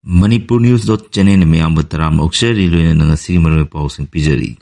Manipur News channel miyam bataram okshari loina nangasi marwe pausing pijari.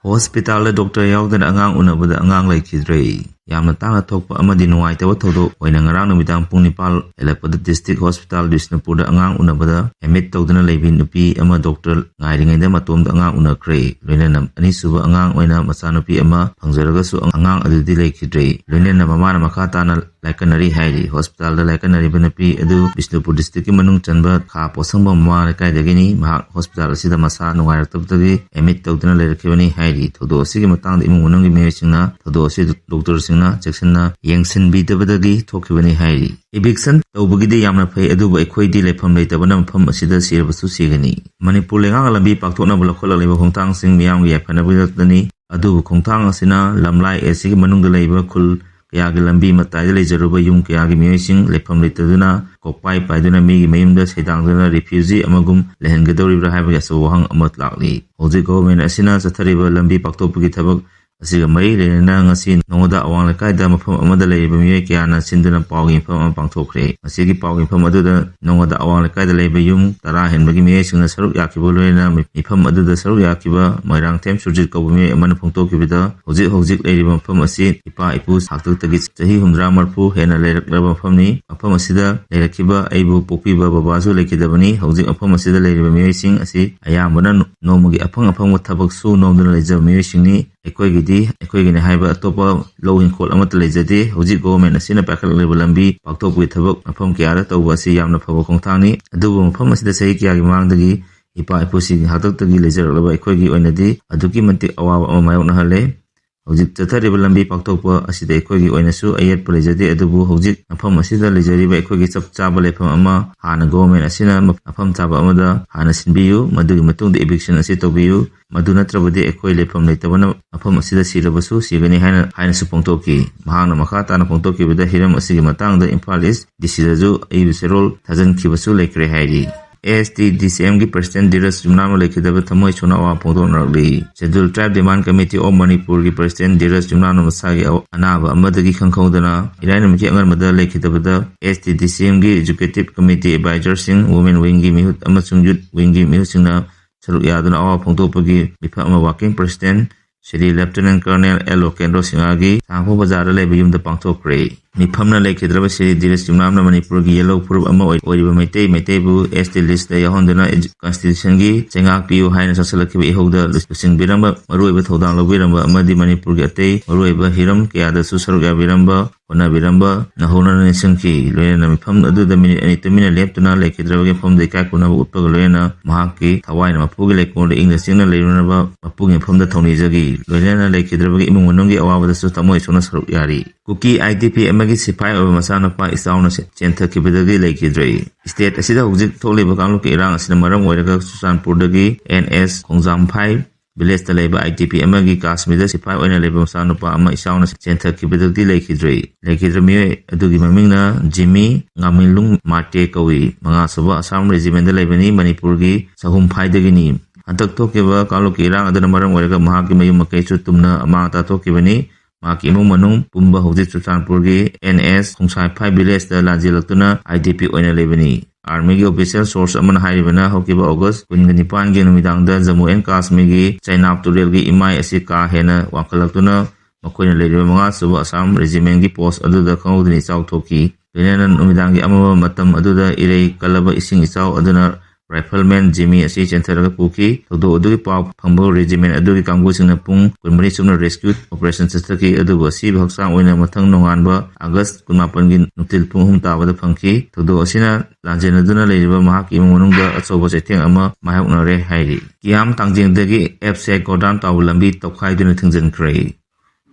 Hospital Dr. Yaudan angang unabada angang laikidre. Yamna tanga thokpa amadi nuwaitawa thodo oina ngarang numitang pung nipal elappada district hospital Bishnupurda angang unabada emit tawdana leibin nupi ama doctor ngairingaida matomda angang unakre. Loina nam anisuba angang oina masanupi ama pangjaragasu angang adudi laikidre. Loina nam mamana makatana laikanari hairi hospital da laikanari banapi adu Bishnupur district ki manung chanba kha posangba mama kai dagini mahak hospital asida masa nungairaktabdagi emit tawdana leirakibani hairi thodo asigi matangda imung unangi miyosingna thodo asi doctor singna seksina yengsin bidabadagi thokibani hairi eviction tawbagidi yamna phai aduba ekhoidi lefam leitabana mafam asida sirabasu sigani Manipur lengang lambi paktokna bulakhola leba khongtang sing miyam gi yaphanabidatani adubu khongtang asina lamlai asigi manungda leiba khul kayagi lambi matayda leijaruba yum kayagi miyosing lefam leitaduna kokpai paiduna migi mayumda saidangduna refugee amagum lehengadoribra haiba yasawahang amat lakli hojik government asina chathariba lambi paktokpagi thabak asiga mari lenana ngasi nongoda awang lekaida mafam amada leiba miyoi kayana sinduna pawgi mafam ama pangthokre asigi pawgi mafam aduda nongoda awang lekaida leiba yum tara henbagi miyoi singna saruk yakiba loina mifam aduda saruk yakiba moirang tem surjit kauba miyoi amana phongtokibida hojik leiriba mafam asi ipa ipu haktaktagi chahi humdra marfu hena leiraklaba mafamni mafam asida leirakiba aibu pokpiba babasu lekidabani hojik mafam asida leiriba miyoi sing asi ayambana nomagi afang thabak su nomduna leijaba miyoi singni ekoigini haiba atopa low hinkol amata leijade hojik government asina pakhakleba lambi paktokpui thabak mafam kayada tawba asi yamna phaba khongthangni adubu mafam asida sahi kayagi mangdagi ipa ipusi haktaktagi leijaraklaba ekoigi oinadi aduki mantik awaba ama mayoknahale hojik chathariba lambi paktokpa asida ekoigi oinasu ayatpa leijade adubu hojik mafam asida leijariba ekoigi chapchaba lefam ama hana government asina mafam chaba amada hana sinbiyu madugi matungda eviction asi tawbiyu madu natrabadi ekoi lefam leitabana mafam asida sirabasu sigani haina su pongtoki mahangna makha tana pongtoki bida hiram asigi matangda Imphal East disiraju ayu serol thajan kibasu lekre hairi STDCM की president Dhiraj Jumnam लेखिदब थमोय छोना वा पोंदोनरली schedule tribe demand committee of Manipur की president Dhiraj जुमनाम मसागी अनाब अमदगी खंखौदना इराइन मिकी अंगर मद लेखिदबद STDCM की educative committee advisor Singh women wing की मिहुत अमसुंग यूथ विंग की मिहुत सिंगना सरुक यादना वा पोंदोपगी मिफा अम working president Shri lieutenant colonel L Kendra सिंगागी सांगपो बाजार लेब युमद पांगथोक्रे मिफमना लेखिद्रब श्री धीरज जुमनाम मणिपुर की येलो प्रूफ अमा ओइरिबा मैतेबु ST लिस्ट यहोंदना कॉन्स्टिट्यूशन की चेंगाक पियो हाइना ससलखिबा इहोदा लिस्टिंग बिरंबा मरुइबा थौदांग लबिरंबा अमदि मणिपुर की अतै मरुइबा हिरम कयादा सुसरुक याबिरंबा होना बिरंबा नहोना निसंखी लोयना मिफम अदुदा मिनिट अनि तमिना लेप्तना लेखिद्रबगे फम दैका कुनाबा उत्पग लोयना महाकी थवाइना मपुगी लेकोंड इंग्लिश सिंगना लेरुनबा मपुगी फमदा थौनिजगी लोयना लेखिद्रबगे इमुंग मनोंगी अवाबदसु तमोय सोना सरुक यारी कुकी IDP अमगी सिपाई और मसानपा इसाउना चेंथकिबदगी लेखिद्रे स्टेट असिदा हुजिक थोलिबा कांगलुक इरांग असिना मरम ओइरगा सुसानपुरदगी NS खोंजामफाई विलेज तलेबा IDP अमगी काश्मीर सिपाई ओइना लेबा मसानपा अमा इसाउना चेंथकिबदगी लेखिद्रे मियोय अदुगी ममिंगना Jimmy ngaminlung mate kawi manga suba asam regiment da lebani manipur gi sahum phaidagini hantak thokeba kaluki irang adana maram oiraga mahaki mayum makai chu tumna ama ta thokibani mahaki imung manung pumba hojik chutanpur gi NS khongsai 5 village da lanjilaktuna IDP oina lebani Army की official source अमन हाइरिबना होकिबा अगस्त 19 की नुमिदांगदा Jammu and Kashmir की चाइनाब तुरेल की इमाई असि का हेना वाखलक्तुना मखोइना लेरिबा मंगा सुबा Assam regiment की post अदुदा खौदनि चाउथोकी लेना नुमिदांग की अमम मतम अदुदा इरै कलबा इसिंग इचाउ अदुना राइफलमैन जिमी असि चेंथरगा पुकी थोदो अदुगी पाव फंबो रेजिमेंट अदुगी कांगुसिंगना पुंग कुनमरी सुमना रेस्क्यू ऑपरेशन सिस्टकी अदुबो सि भक्सांग ओइना मथंग नोंगानबा अगस्त 19 की नुतिल पुंग हुम ताबदा फंकी थोदो असिना लांजेनदुना लेरिबा महाक इमुंग मनुंगदा अचौबा चैथेंग अमा मायoknare हाइरि कियाम तांजेंगदगी एफसी गोदाम ताव लंबी तोखाइदुना थिंजनख्रे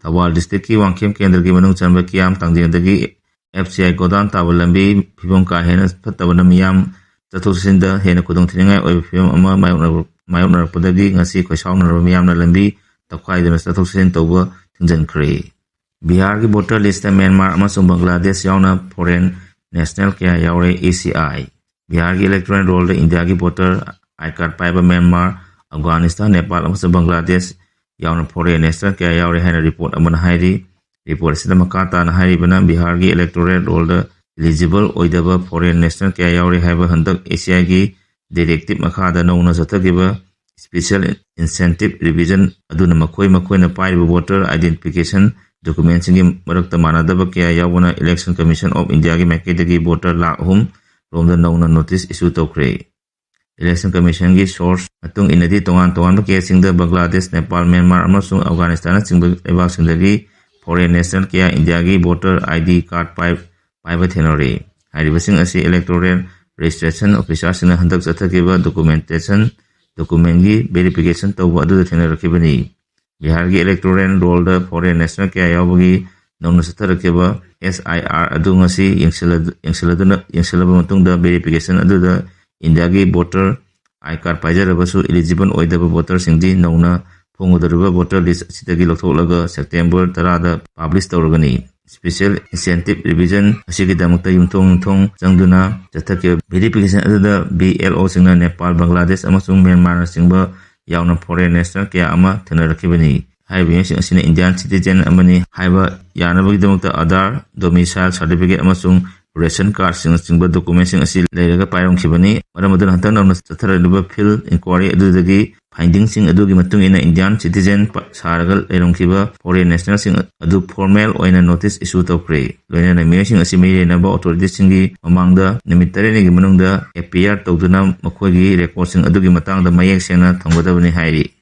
थवाल डिस्ट्रिक्ट की वांखेम केंद्र की मनुंग चनबा कियाम तांजेंगदगी FCI गोदाम ताव लंबी फिबम का हेना फत्तबना मियाम चतुर्सिंदा हेना खुदों थिनिंगाय ओइ फिबम अमा मायoknarपदगी ngasi खोइसावनरबा मियामना लंबी तोखाइदुना चतुर्सिन तौबा थिंजनख्रे बिहार की वोटर लिस्ट म्यांमार अमसुंग बांग्लादेश यावना फॉरेन नेशनल क्या यावरे ACI बिहार की इलेक्टोरल रोल इंडिया की वोटर आई कार्ड पाइबा म्यांमार अफगानिस्तान नेपाल अमसुंग बांग्लादेश यावना फॉरेन नेशनल क्या यावरे हैना रिपोर्ट अमन हाइरि रिपोर्ट सिदा मकाता हाइरिबना बिहार की इलेक्टोरल रोल एलिजिबल ओइदबा फॉरेन नेशनल क्या यावरे हाइबा हंदक ACI की Directive Makada Nona Satagiba Special Incentive Revision Aduna Makoina Pai Voter Identification Documents in Marakta Manadaba Kia Yawana Election Commission of India Makedagi Voter Lahum from the Nona Notice issue to create. Election Commission gi source atung inadi tongan ke singda Bangladesh, Nepal, Myanmar amasung Afghanistan singba lebak singdagi foreign national kya India gi voter ID card paiba thenore haribasing asi electoral registration officer sina handak chathakiba document gi verification tawba adu thenarakibani. Bihar gi electoral roll the foreign national kya yawagi nongna chathakiba SIR adu ngasi yengselaba matungda verification adu da India gi voter I-card paijarabasu eligible oidaba voter singdi nongna phongudaruba voter list asitagi lokthoklaga September 10 da publish tawragani. Special Incentive Revision asigi damakta yumthong changduna chathake verification aduda BLO singna Nepal, Bangladesh amasung Myanmar singba yauna foreign national kya ama thanarakibani. Haiba sing asina Indian citizen amani haiba yanabagi damakta Aadhaar, domicile certificate amasung ration card singba documents asi leiraga pairam khibani maramadun hantan namna chatharaduba field inquiry adudagi findings sing adugi matung ina Indian citizen saragal leirom khiba foreign national sing adu formal oina notice issue tawkre loina na miyasing asi mai renaba authorities singi mamangda nimit tareni gi manungda appear tawduna makhogi record sing adugi matangda mayek sena thanggodabani hairi.